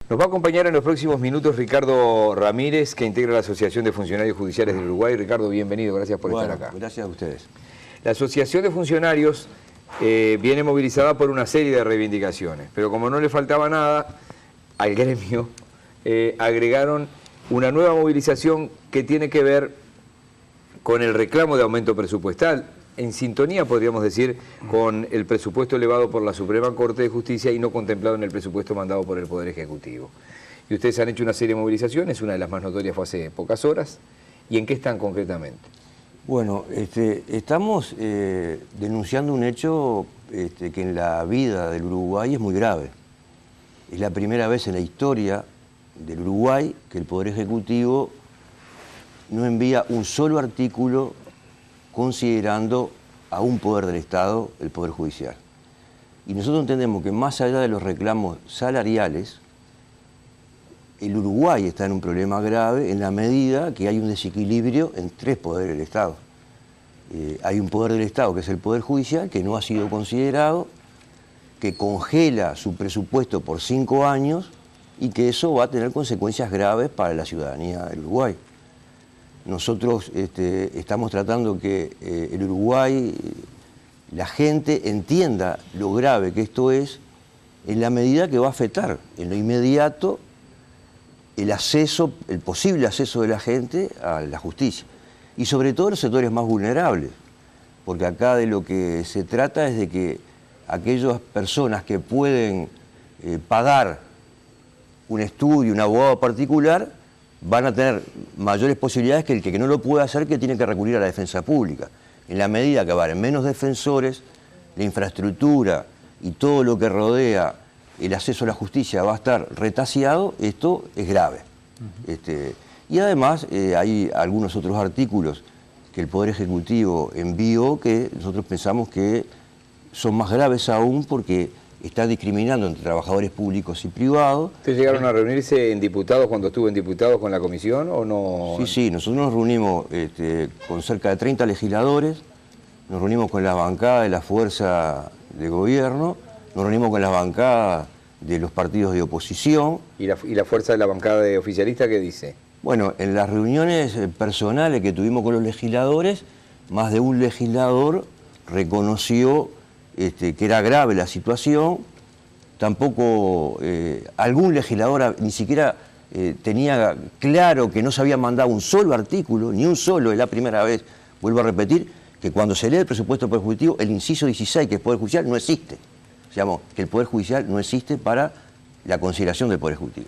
Nos va a acompañar en los próximos minutos Ricardo Ramírez, que integra la Asociación de Funcionarios Judiciales del Uruguay. Ricardo, bienvenido, gracias por estar acá. Gracias a ustedes. La Asociación de Funcionarios viene movilizada por una serie de reivindicaciones, pero como no le faltaba nada al gremio, agregaron una nueva movilización que tiene que ver con el reclamo de aumento presupuestal, en sintonía, podríamos decir, con el presupuesto elevado por la Suprema Corte de Justicia y no contemplado en el presupuesto mandado por el Poder Ejecutivo. Y ustedes han hecho una serie de movilizaciones, una de las más notorias fue hace pocas horas. ¿Y en qué están concretamente? Bueno, estamos denunciando un hecho que en la vida del Uruguay es muy grave. Es la primera vez en la historia del Uruguay que el Poder Ejecutivo no envía un solo artículo considerando a un poder del Estado, el Poder Judicial. Y nosotros entendemos que más allá de los reclamos salariales, el Uruguay está en un problema grave en la medida que hay un desequilibrio en tres poderes del Estado. Hay un poder del Estado, que es el Poder Judicial, que no ha sido considerado, que congela su presupuesto por 5 años y que eso va a tener consecuencias graves para la ciudadanía del Uruguay. Nosotros estamos tratando que el Uruguay, la gente entienda lo grave que esto es, en la medida que va a afectar en lo inmediato el posible acceso de la gente a la justicia. Y sobre todo los sectores más vulnerables, porque acá de lo que se trata es de que aquellas personas que pueden pagar un estudio, un abogado particular, van a tener mayores posibilidades que el que no lo puede hacer, que tiene que recurrir a la defensa pública. En la medida que van menos defensores, la infraestructura y todo lo que rodea el acceso a la justicia va a estar retaseado, esto es grave. Y además hay algunos otros artículos que el Poder Ejecutivo envió que nosotros pensamos que son más graves aún porque está discriminando entre trabajadores públicos y privados. ¿Ustedes llegaron a reunirse en diputados cuando estuvo en diputados con la comisión o no? Sí, nosotros nos reunimos con cerca de 30 legisladores, nos reunimos con la bancada de la fuerza de gobierno, nos reunimos con la bancada de los partidos de oposición. ¿Y la fuerza de la bancada de oficialista qué dice? Bueno, en las reuniones personales que tuvimos con los legisladores, más de un legislador reconoció que era grave la situación. Tampoco algún legislador ni siquiera tenía claro que no se había mandado un solo artículo, ni un solo, es la primera vez, vuelvo a repetir, que cuando se lee el presupuesto del Poder Ejecutivo, el inciso 16, que es Poder Judicial, no existe. O sea, que el Poder Judicial no existe para la consideración del Poder Ejecutivo.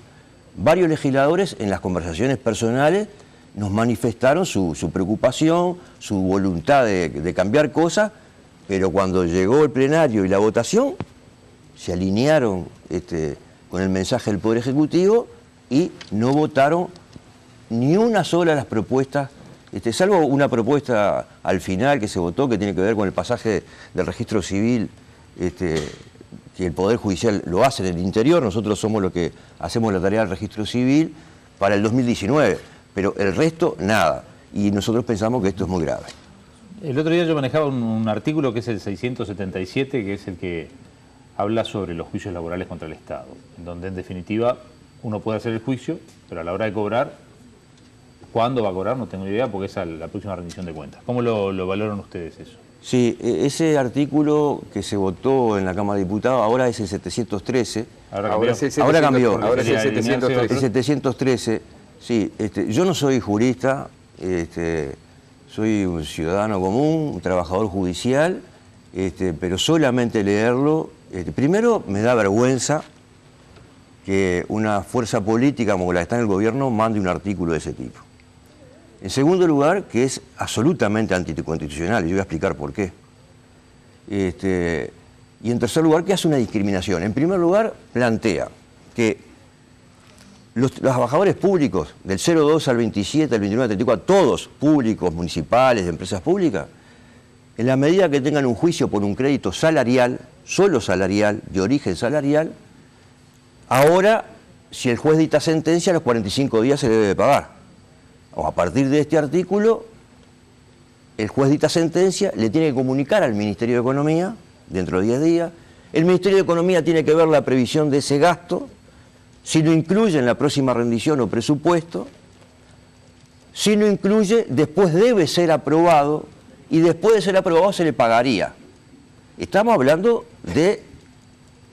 Varios legisladores en las conversaciones personales nos manifestaron su preocupación, su voluntad de cambiar cosas, pero cuando llegó el plenario y la votación, se alinearon con el mensaje del Poder Ejecutivo y no votaron ni una sola de las propuestas, salvo una propuesta al final que se votó que tiene que ver con el pasaje del registro civil, que el Poder Judicial lo hace en el interior, nosotros somos los que hacemos la tarea del registro civil para el 2019, pero el resto nada, y nosotros pensamos que esto es muy grave. El otro día yo manejaba un artículo que es el 677, que es el que habla sobre los juicios laborales contra el Estado, en donde en definitiva uno puede hacer el juicio, pero a la hora de cobrar, ¿cuándo va a cobrar? No tengo idea, porque es a la próxima rendición de cuentas. ¿Cómo lo valoran ustedes eso? Sí, ese artículo que se votó en la Cámara de Diputados ahora es el 713. Ahora cambió. Ahora es el 713. El 713, sí. Yo no soy jurista, soy un ciudadano común, un trabajador judicial, pero solamente leerlo, primero me da vergüenza que una fuerza política como la que está en el gobierno mande un artículo de ese tipo. En segundo lugar, que es absolutamente anticonstitucional, y yo voy a explicar por qué. Y en tercer lugar, que hace una discriminación. En primer lugar, plantea que los trabajadores públicos, del 02 al 27, al 29, al 34, todos públicos, municipales, de empresas públicas, en la medida que tengan un juicio por un crédito salarial, solo salarial, de origen salarial, ahora, si el juez dicta sentencia, a los 45 días se le debe pagar. O a partir de este artículo, el juez dicta sentencia, le tiene que comunicar al Ministerio de Economía, dentro de 10 días, el Ministerio de Economía tiene que ver la previsión de ese gasto, si lo incluye en la próxima rendición o presupuesto, si lo incluye, después debe ser aprobado, y después de ser aprobado se le pagaría. Estamos hablando de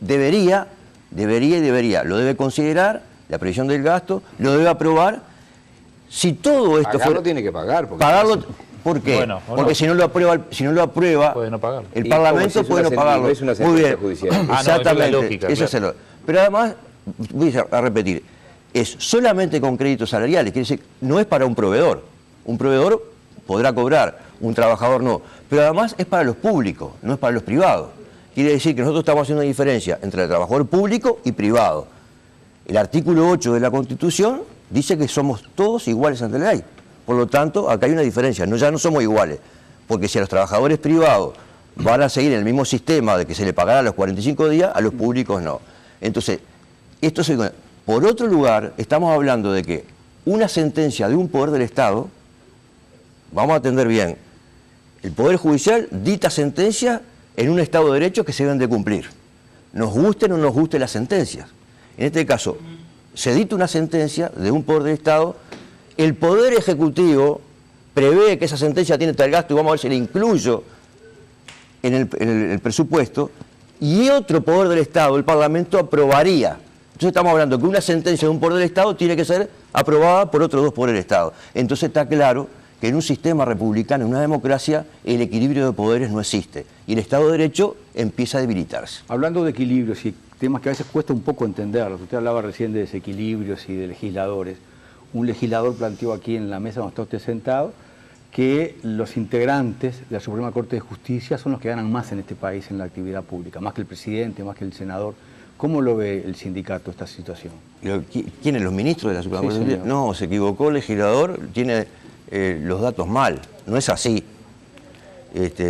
debería, lo debe considerar, la previsión del gasto, lo debe aprobar. Si todo esto Pagarlo tiene que pagar. Pagarlo, ¿por qué? Bueno, porque si no lo aprueba, puede no pagarlo. el Parlamento puede no pagarlo. Es una Muy bien, sentencia judicial. exactamente, no, esa es la lógica, eso claro. es pero además, voy a repetir, es solamente con créditos salariales, quiere decir, no es para un proveedor. Un proveedor podrá cobrar, un trabajador no. Pero además es para los públicos, no es para los privados. Quiere decir que nosotros estamos haciendo una diferencia entre el trabajador público y privado. El artículo 8 de la Constitución dice que somos todos iguales ante la ley. Por lo tanto, acá hay una diferencia, ya no somos iguales. Porque si a los trabajadores privados van a seguir en el mismo sistema de que se le pagará a los 45 días, a los públicos no. Entonces, esto se... Por otro lugar, estamos hablando de que una sentencia de un poder del Estado, vamos a atender bien, el Poder Judicial dicta sentencias en un Estado de Derecho que se deben de cumplir. Nos gusten o no nos gusten las sentencias. En este caso, se dicta una sentencia de un poder del Estado, el Poder Ejecutivo prevé que esa sentencia tiene tal gasto y vamos a ver si la incluyo en el presupuesto, y otro poder del Estado, el Parlamento, aprobaría. Entonces estamos hablando que una sentencia de un poder del Estado tiene que ser aprobada por otros dos poderes del Estado. Entonces está claro que en un sistema republicano, en una democracia, el equilibrio de poderes no existe y el Estado de Derecho empieza a debilitarse. Hablando de equilibrios y temas que a veces cuesta un poco entenderlos, usted hablaba recién de desequilibrios y de legisladores. Un legislador planteó aquí en la mesa donde está usted sentado que los integrantes de la Suprema Corte de Justicia son los que ganan más en este país en la actividad pública, más que el presidente, más que el senador. ¿Cómo lo ve el sindicato esta situación? ¿Quiénes? ¿Los ministros de la Suprema Corte de Justicia? Señor. No, se equivocó el legislador, tiene los datos mal, no es así.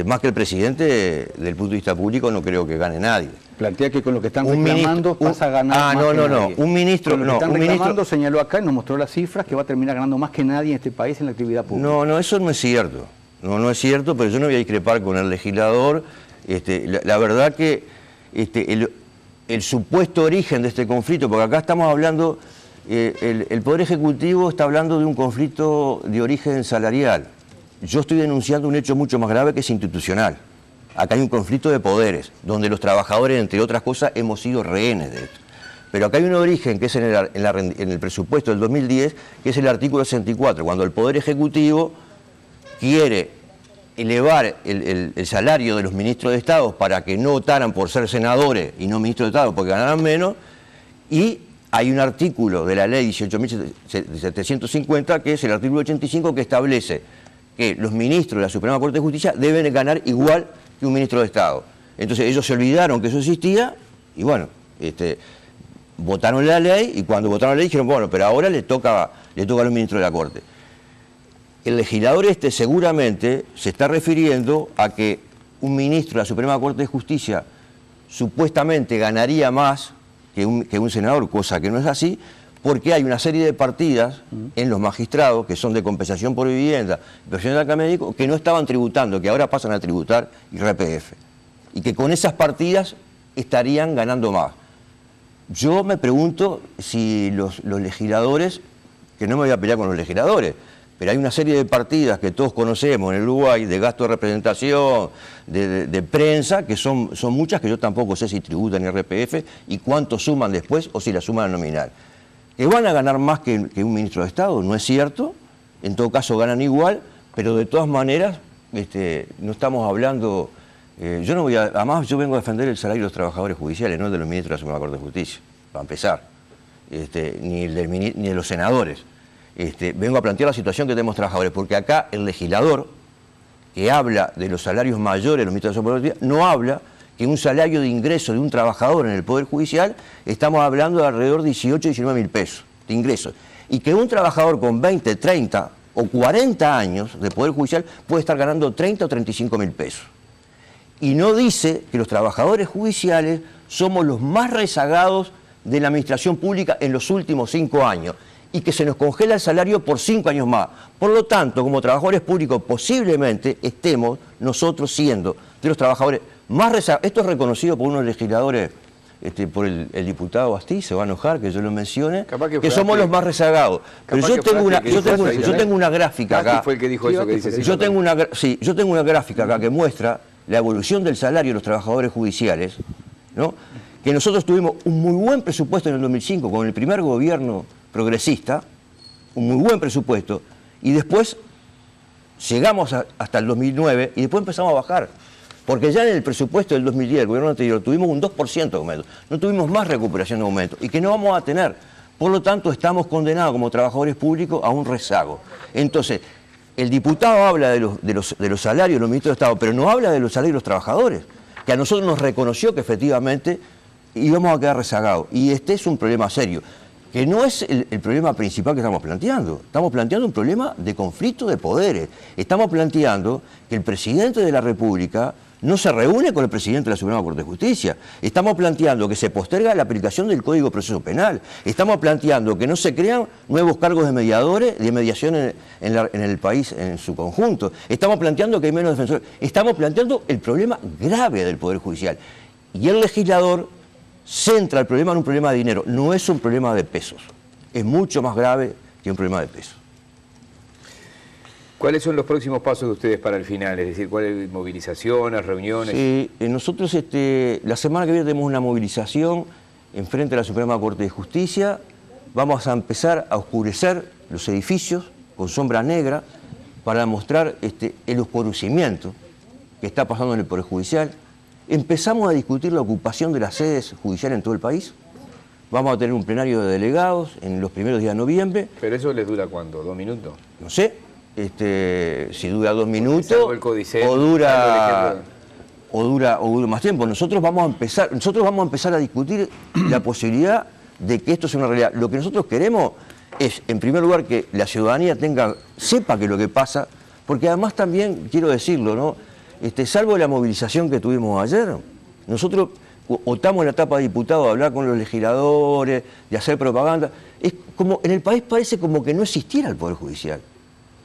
Más que el presidente, del punto de vista público, no creo que gane nadie. Plantea que con lo que están reclamando pasa a ganar más que nadie. Un ministro... Con lo que están un reclamando, ministro, señaló acá y nos mostró las cifras que va a terminar ganando más que nadie en este país en la actividad pública. no, eso no es cierto. No es cierto, pero yo no voy a discrepar con el legislador. La verdad que el supuesto origen de este conflicto, porque acá estamos hablando, el Poder Ejecutivo está hablando de un conflicto de origen salarial. Yo estoy denunciando un hecho mucho más grave que es institucional. Acá hay un conflicto de poderes, donde los trabajadores, entre otras cosas, hemos sido rehenes de esto. Pero acá hay un origen que es en el presupuesto del 2010, que es el artículo 64, cuando el Poder Ejecutivo quiere elevar el salario de los ministros de Estado para que no votaran por ser senadores y no ministros de Estado porque ganaran menos, y hay un artículo de la ley 18.750, que es el artículo 85, que establece que los ministros de la Suprema Corte de Justicia deben ganar igual que un ministro de Estado. Entonces ellos se olvidaron que eso existía y bueno, votaron la ley, y cuando votaron la ley dijeron, bueno, pero ahora le toca a los ministros de la Corte. El legislador seguramente se está refiriendo a que un ministro de la Suprema Corte de Justicia supuestamente ganaría más que un senador, cosa que no es así, porque hay una serie de partidas en los magistrados que son de compensación por vivienda, pensión de académico, que no estaban tributando, que ahora pasan a tributar IRPF, y que con esas partidas estarían ganando más. Yo me pregunto si los legisladores, que no me voy a pelear con los legisladores, pero hay una serie de partidas que todos conocemos en el Uruguay, de gasto de representación, de prensa, que son muchas, que yo tampoco sé si tributan IRPF y cuánto suman después o si la suman nominal. Que van a ganar más que un ministro de Estado, no es cierto, en todo caso ganan igual, pero de todas maneras no estamos hablando... además yo vengo a defender el salario de los trabajadores judiciales, no el de los ministros de la Suprema Corte de Justicia, para empezar, ni de los senadores. Vengo a plantear la situación que tenemos trabajadores, porque acá el legislador, que habla de los salarios mayores de los ministros de la Suprema Corte de Justicia, no habla que un salario de ingreso de un trabajador en el Poder Judicial, estamos hablando de alrededor de 18 o 19 mil pesos de ingresos. Y que un trabajador con 20, 30 o 40 años de Poder Judicial puede estar ganando 30 o 35 mil pesos. Y no dice que los trabajadores judiciales somos los más rezagados de la administración pública en los últimos 5 años y que se nos congela el salario por 5 años más. Por lo tanto, como trabajadores públicos, posiblemente estemos nosotros siendo de los trabajadores más rezagados. Esto es reconocido por unos legisladores por el diputado Astiz, se va a enojar que yo lo mencione, Capaz que que somos fue los más rezagados. Pero capaz yo que tengo fue una, Asti que dijo eso, yo tengo una gráfica acá. fue el que dijo eso que dice Yo tengo una gráfica acá que muestra la evolución del salario de los trabajadores judiciales, ¿no? Que nosotros tuvimos un muy buen presupuesto en el 2005 con el primer gobierno progresista, un muy buen presupuesto, y después llegamos hasta el 2009 y después empezamos a bajar. Porque ya en el presupuesto del 2010, el gobierno anterior, tuvimos un 2% de aumento. No tuvimos más recuperación de aumento y que no vamos a tener. Por lo tanto, estamos condenados como trabajadores públicos a un rezago. Entonces, el diputado habla de los salarios de los ministros de Estado, pero no habla de los salarios de los trabajadores, que a nosotros nos reconoció que efectivamente íbamos a quedar rezagados. Y este es un problema serio, que no es el problema principal que estamos planteando. Estamos planteando un problema de conflicto de poderes. Estamos planteando que el presidente de la República no se reúne con el presidente de la Suprema Corte de Justicia. Estamos planteando que se posterga la aplicación del Código de Proceso Penal. Estamos planteando que no se crean nuevos cargos de mediadores, de mediación en el país en su conjunto. Estamos planteando que hay menos defensores. Estamos planteando el problema grave del Poder Judicial. Y el legislador centra el problema en un problema de dinero. No es un problema de pesos. Es mucho más grave que un problema de pesos. ¿Cuáles son los próximos pasos de ustedes para el final? Es decir, ¿cuáles movilizaciones, reuniones? Sí, nosotros la semana que viene tenemos una movilización en frente a la Suprema Corte de Justicia. Vamos a empezar a oscurecer los edificios con sombra negra para mostrar el oscurecimiento que está pasando en el Poder Judicial. Empezamos a discutir la ocupación de las sedes judiciales en todo el país. Vamos a tener un plenario de delegados en los primeros días de noviembre. ¿Pero eso les dura cuánto? ¿2 minutos? No sé. Si dura 2 minutos o dura más tiempo. Nosotros vamos a empezar a discutir la posibilidad de que esto sea una realidad. Lo que nosotros queremos es, en primer lugar, que la ciudadanía sepa que lo que pasa, porque además también, quiero decirlo, ¿no? Salvo la movilización que tuvimos ayer, nosotros optamos en la etapa de diputados a hablar con los legisladores, de hacer propaganda. Es como, en el país parece como que no existiera el Poder Judicial.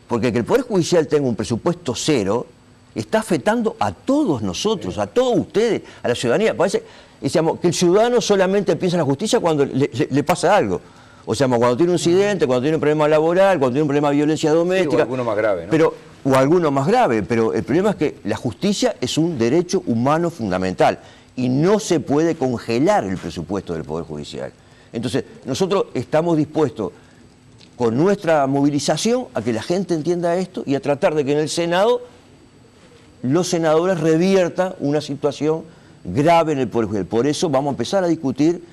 Porque que el Poder Judicial tenga un presupuesto cero está afectando a todos nosotros, a todos ustedes, a la ciudadanía. Parece que el ciudadano solamente piensa en la justicia cuando le pasa algo. O sea, cuando tiene un incidente, cuando tiene un problema laboral, cuando tiene un problema de violencia doméstica. Sí, o alguno más grave, ¿no? O alguno más grave. Pero el problema es que la justicia es un derecho humano fundamental y no se puede congelar el presupuesto del Poder Judicial. Entonces, nosotros estamos dispuestos con nuestra movilización a que la gente entienda esto y a tratar de que en el Senado los senadores reviertan una situación grave en el Poder Judicial. Por eso vamos a empezar a discutir...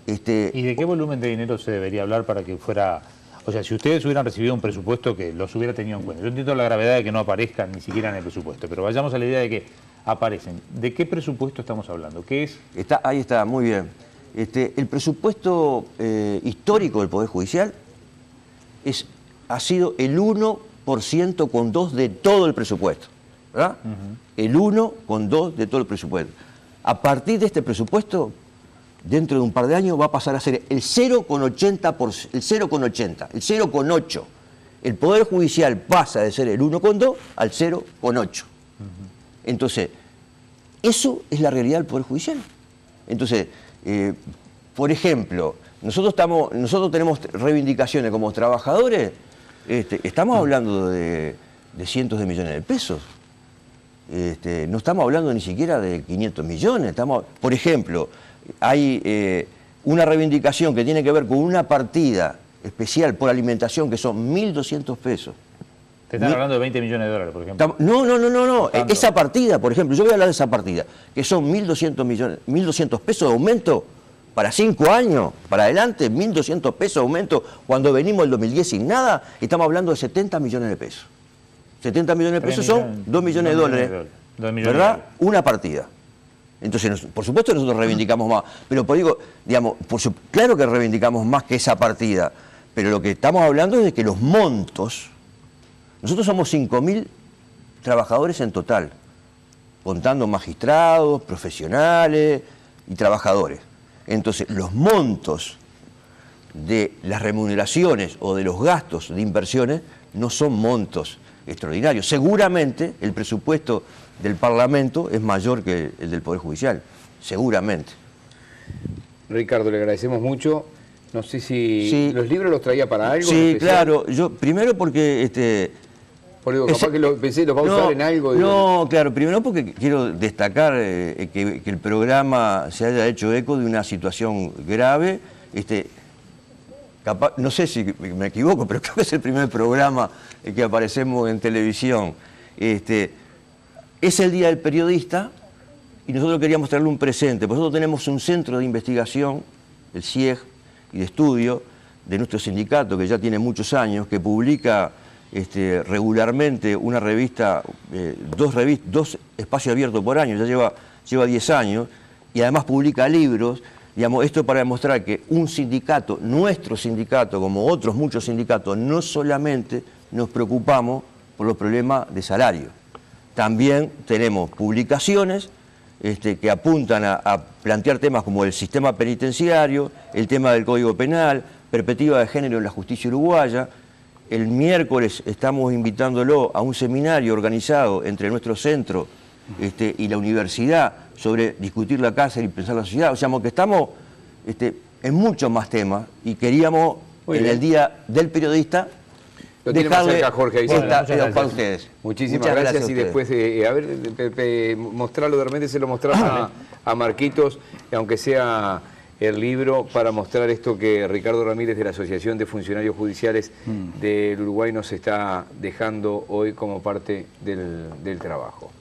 ¿Y de qué volumen de dinero se debería hablar para que fuera... O sea, si ustedes hubieran recibido un presupuesto que los hubiera tenido en cuenta. Yo entiendo la gravedad de que no aparezcan ni siquiera en el presupuesto, pero vayamos a la idea de que aparecen. ¿De qué presupuesto estamos hablando? ¿Qué es? Ahí está, muy bien. El presupuesto histórico del Poder Judicial ha sido el 1,2% de todo el presupuesto, ¿verdad? El 1,2% de todo el presupuesto. A partir de este presupuesto, dentro de un par de años va a pasar a ser el 0,80%, el 0,8%. El Poder Judicial pasa de ser el 1,2 al 0,8. Entonces, eso es la realidad del Poder Judicial. Entonces, por ejemplo, nosotros tenemos reivindicaciones como trabajadores, estamos hablando de cientos de millones de pesos. No estamos hablando ni siquiera de 500 millones. Por ejemplo, hay una reivindicación que tiene que ver con una partida especial por alimentación que son 1.200 pesos. Te están hablando de 20 millones de dólares, por ejemplo. No. Esa partida, por ejemplo, yo voy a hablar de esa partida, que son 1.200 pesos de aumento para 5 años, para adelante, 1.200 pesos de aumento. Cuando venimos el 2010 sin nada, estamos hablando de 70 millones de pesos. 70 millones de pesos son 2 millones de dólares, ¿verdad? Una partida. Entonces, por supuesto nosotros reivindicamos más, pero claro que reivindicamos más que esa partida, pero lo que estamos hablando es de que los montos, nosotros somos 5.000 trabajadores en total, contando magistrados, profesionales y trabajadores. Entonces, los montos de las remuneraciones o de los gastos de inversiones no son montos extraordinarios. Seguramente el presupuesto del Parlamento es mayor que el del Poder Judicial, seguramente. Ricardo, le agradecemos mucho. No sé si Sí. los libros los traía para algo. en Sí, especial. claro. Yo, primero porque... Porque digo, capaz que pensé los va a usar en algo. digo. No, claro, primero porque quiero destacar que el programa se haya hecho eco de una situación grave. Capaz, no sé si me equivoco, pero creo que es el primer programa que aparecemos en televisión. Es el Día del Periodista y nosotros queríamos traerle un presente. Nosotros tenemos un centro de investigación, el CIEG, y de estudio de nuestro sindicato, que ya tiene muchos años, que publica regularmente una revista, dos espacios abiertos por año, ya lleva 10 años, y además publica libros. Digamos, esto para demostrar que un sindicato, nuestro sindicato, como otros muchos sindicatos, no solamente nos preocupamos por los problemas de salario. También tenemos publicaciones que apuntan a plantear temas como el sistema penitenciario, el tema del Código Penal, perspectiva de género en la justicia uruguaya. El miércoles estamos invitándolo a un seminario organizado entre nuestro centro y la universidad sobre discutir la cárcel y pensar la sociedad. O sea, que estamos en muchos más temas y queríamos el Día del Periodista Lo tiene más dejarle cerca, Jorge, ahí está. para ustedes. Muchísimas Muchas gracias a y ustedes. después, a ver, Pepe, mostrarlo, de repente se lo mostrás a Marquitos, aunque sea el libro, para mostrar esto que Ricardo Ramírez de la Asociación de Funcionarios Judiciales del Uruguay nos está dejando hoy como parte del trabajo.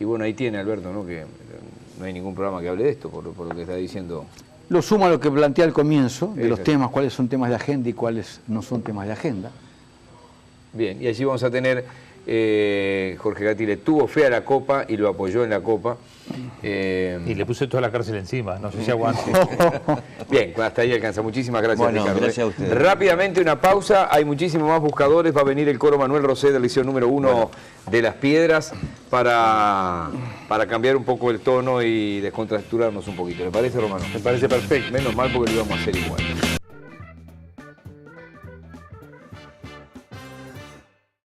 Y bueno, ahí tiene Alberto, ¿no? Que no hay ningún programa que hable de esto, por lo que está diciendo. Lo suma a lo que planteé al comienzo, de los Exacto. temas, cuáles son temas de agenda y cuáles no son temas de agenda. Bien, y allí vamos a tener, Jorge Gatti le tuvo fe a la Copa y lo apoyó en la Copa. Y le puse toda la cárcel encima, no sé si aguante. Bien, hasta ahí alcanza. Muchísimas gracias, Bueno, Ricardo. gracias a ustedes. Rápidamente una pausa, hay muchísimos más buscadores, va a venir el coro Manuel Rosé del Liceo número 1 de Las Piedras para cambiar un poco el tono y descontracturarnos un poquito. ¿Le parece, Romano? Me parece perfecto. Menos mal porque lo íbamos a hacer igual.